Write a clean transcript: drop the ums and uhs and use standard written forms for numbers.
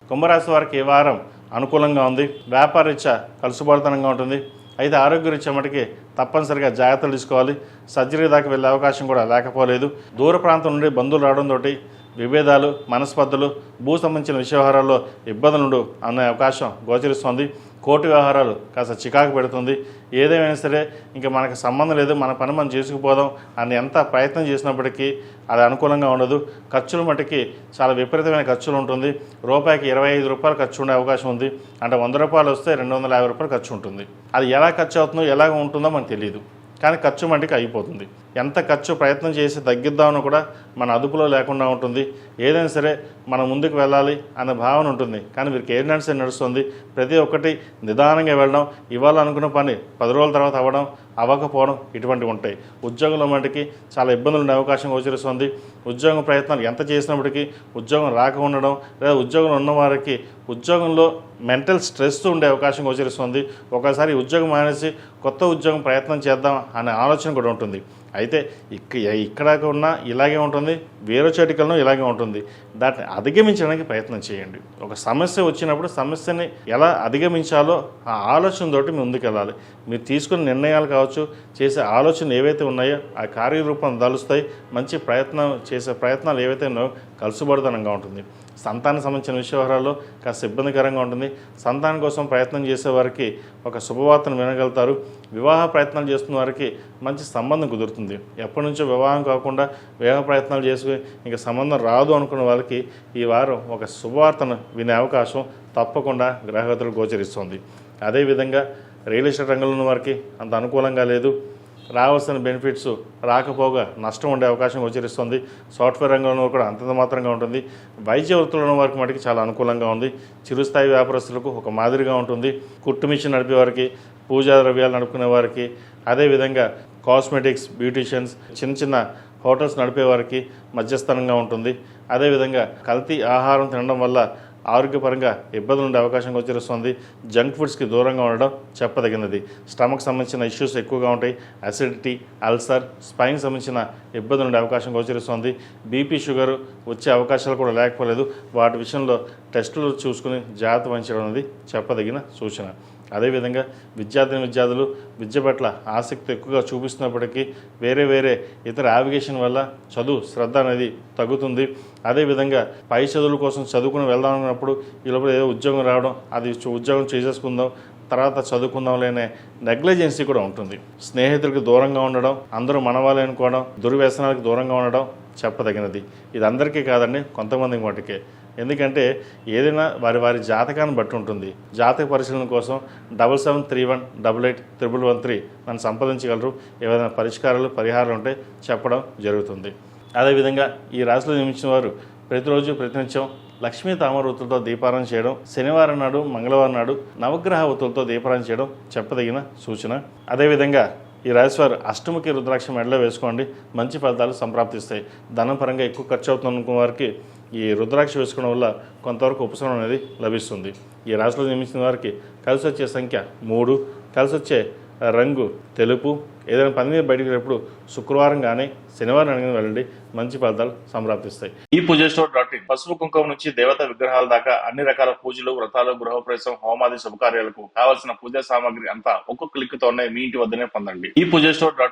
కుంభరాశి వారికి ఈ వారం అనుకూలంగా ఉంది. వ్యాపారరీత్యా కలుసుబాటుతనంగా ఉంటుంది. అయితే ఆరోగ్యరీత్యా మటుకి తప్పనిసరిగా జాగ్రత్తలు తీసుకోవాలి. సర్జరీ దాకా వెళ్ళే అవకాశం కూడా లేకపోలేదు. దూర ప్రాంతం నుండి బంధువులు రావడంతో విభేదాలు, మనస్పర్ధలు, భూ సంబంధించిన వ్యవహారాల్లో ఇబ్బందులు అనే అవకాశం గోచరిస్తోంది. కోర్టు వ్యవహారాలు కాస్త చికాకు పెడుతుంది. ఏదేమైనా సరే ఇంకా మనకు సంబంధం లేదు, మన పని మనం చేసుకుపోదాం అని ఎంత ప్రయత్నం చేసినప్పటికీ అది అనుకూలంగా ఉండదు. ఖర్చులు మటుకి చాలా విపరీతమైన ఖర్చులు ఉంటుంది. రూపాయికి 25 రూపాయలు ఖర్చు ఉండే అవకాశం ఉంది. అంటే 100 రూపాయలు వస్తే 250 రూపాయలు ఖర్చు ఉంటుంది. అది ఎలా ఖర్చు అవుతుందో ఎలాగ ఉంటుందో మనకు తెలియదు, కానీ ఖర్చు మటుకు అయిపోతుంది. ఎంత ఖర్చు ప్రయత్నం చేసి తగ్గిద్దామని కూడా మన అదుపులో లేకుండా ఉంటుంది. ఏదైనా సరే మనం ముందుకు వెళ్ళాలి అనే భావన ఉంటుంది, కానీ వీరికి ఏం నడుస్తుంది. ప్రతి ఒక్కటి నిదానంగా వెళ్ళడం, ఇవాళ అనుకున్న పని 10 రోజుల తర్వాత అవ్వడం, అవ్వకపోవడం ఇటువంటివి ఉంటాయి. ఉద్యోగంలో మటుకి చాలా ఇబ్బందులు ఉండే అవకాశం గోచరిస్తుంది. ఉద్యోగం ప్రయత్నాలు ఎంత చేసినప్పటికీ ఉద్యోగం రాక ఉండడం, లేదా ఉద్యోగంలో ఉన్నవారికి ఉద్యోగంలో మెంటల్ స్ట్రెస్ ఉండే అవకాశం గోచరిస్తుంది. ఒకసారి ఉద్యోగం మానేసి కొత్త ఉద్యోగం ప్రయత్నం చేద్దాం అనే ఆలోచన కూడా ఉంటుంది. అయితే ఇక్కడ ఉన్న ఇలాగే ఉంటుంది, వేరే చోటికలను ఇలాగే ఉంటుంది. దాన్ని అధిగమించడానికి ప్రయత్నం చేయండి. ఒక సమస్య వచ్చినప్పుడు సమస్యని ఎలా అధిగమించాలో ఆ ఆలోచనతోటి ముందుకు వెళ్ళాలి. మీరు తీసుకున్న నిర్ణయాలు కావచ్చు, చేసే ఆలోచనలు ఏవైతే ఉన్నాయో ఆ కార్యరూపం దలుస్తాయి. మంచి చేసే ప్రయత్నాలు ఏవైతే ఉన్నాయో కలుసుబడితనంగా ఉంటుంది. సంతానం సంబంధించిన వ్యవహారాల్లో కాస్త ఇబ్బందికరంగా ఉంటుంది. సంతానం కోసం ప్రయత్నం చేసేవారికి ఒక శుభవార్తను వినగలుగుతారు. వివాహ ప్రయత్నాలు చేస్తున్న వారికి మంచి సంబంధం కుదురుతుంది. ఎప్పటి నుంచో వివాహం కాకుండా వివాహ ప్రయత్నాలు చేసి ఇంకా సంబంధం రాదు అనుకున్న వాళ్ళకి ఈ వారం ఒక శుభవార్తను వినే అవకాశం తప్పకుండా గ్రహగతులు గోచరిస్తుంది. అదేవిధంగా రియల్ ఎస్టేట్ రంగంలో ఉన్న వారికి అంత అనుకూలంగా లేదు. రావాల్సిన బెనిఫిట్స్ రాకపోగా నష్టం ఉండే అవకాశం గోచరిస్తుంది. సాఫ్ట్వేర్ రంగంలో కూడా అంతంత మాత్రంగా ఉంటుంది. వైద్య వృత్తులు ఉన్న వారికి మటుకు చాలా అనుకూలంగా ఉంది. చిరుస్థాయి వ్యాపారస్తులకు ఒక మాదిరిగా ఉంటుంది. కుట్టు మిషన్ నడిపే వారికి, పూజా ద్రవ్యాలు నడుపుకునే వారికి, అదేవిధంగా కాస్మెటిక్స్, బ్యూటీషియన్స్, చిన్న చిన్న హోటల్స్ నడిపే వారికి మధ్యస్థానంగా ఉంటుంది. అదేవిధంగా కల్తీ ఆహారం తినడం వల్ల ఆరోగ్యపరంగా ఇబ్బందులు ఉండే అవకాశం గోచరిస్తుంది. జంక్ ఫుడ్స్కి దూరంగా ఉండడం చెప్పదగినది. స్టమక్ సంబంధించిన ఇష్యూస్ ఎక్కువగా ఉంటాయి. అసిడిటీ, అల్సర్, స్పైన్ సంబంధించిన ఇబ్బందులు ఉండే అవకాశం గోచరిస్తుంది. బీపీ, షుగర్ వచ్చే అవకాశాలు కూడా లేకపోలేదు. వాటి విషయంలో టెస్టులు చూసుకుని జాగ్రత్త వహించడం అనేది చెప్పదగిన సూచన. అదేవిధంగా విద్యార్థులు విద్య పట్ల ఆసక్తి ఎక్కువగా చూపిస్తున్నప్పటికీ వేరే ఇతర యావిగేషన్ వల్ల చదువు శ్రద్ధ అనేది తగ్గుతుంది. అదేవిధంగా పై చదువుల కోసం చదువుకుని వెళ్దాం అన్నప్పుడు ఈ లోపల ఏదో ఉద్యోగం రావడం, అది ఉద్యోగం చేసేసుకుందాం తర్వాత చదువుకుందాం లేనే నెగ్లిజెన్సీ కూడా ఉంటుంది. స్నేహితులకు దూరంగా ఉండడం, అందరూ మనవాళ్ళే అనుకోవడం, దుర్వ్యసనాలకు దూరంగా ఉండడం చెప్పదగినది. ఇది అందరికీ కాదండి, కొంతమంది మటుకే. ఎందుకంటే ఏదైనా వారి జాతకాన్ని బట్టి ఉంటుంది. జాతక పరిశీలన కోసం 7731881113 నన్ను సంప్రదించగలరు. ఏదైనా పరిహారాలు ఉంటే చెప్పడం జరుగుతుంది. అదేవిధంగా ఈ రాశిలో జన్మించిన వారు ప్రతిరోజు ప్రతినిత్యం లక్ష్మీ తామర ఒత్తులతో దీపారాధన చేయడం, శనివారం నాడు, మంగళవారం నాడు నవగ్రహ ఒత్తులతో దీపారాధన చేయడం చెప్పదగిన సూచన. అదేవిధంగా ఈ రాశివారు అష్టముఖి రుద్రాక్ష మెడలో వేసుకోండి, మంచి ఫలితాలు సంప్రాప్తిస్తాయి. ధనం పరంగా ఎక్కువ ఖర్చు అవుతున్న వారికి ఈ రుద్రాక్ష వేసుకోవడం వల్ల కొంతవరకు ఉపశమనం అనేది లభిస్తుంది. ఈ రాశిలో జన్మించిన వారికి కలిసి వచ్చే సంఖ్య 3, కలిసి వచ్చే రంగు తెలుపు. ఏదైనా పని మీద బయటకు వెళ్ళినప్పుడు శుక్రవారం కానీ శనివారం కానీ వెళ్ళండి, మంచి ఫలితాలు సంప్రాప్తిస్తాయి. ఈ పూజస్టోర్.in పసుపు కుంకుమ నుంచి దేవతా విగ్రహాల దాకా అన్ని రకాల పూజలు, వ్రతాలు, గృహప్రవేశం, హోమాది శుభకార్యాలకు కావాల్సిన పూజా సామాగ్రి అంతా ఒక్కొక్క క్లిక్ తోనే మీ ఇంటి వద్దనే పొందండి. ఈ పూజస్టోర్.in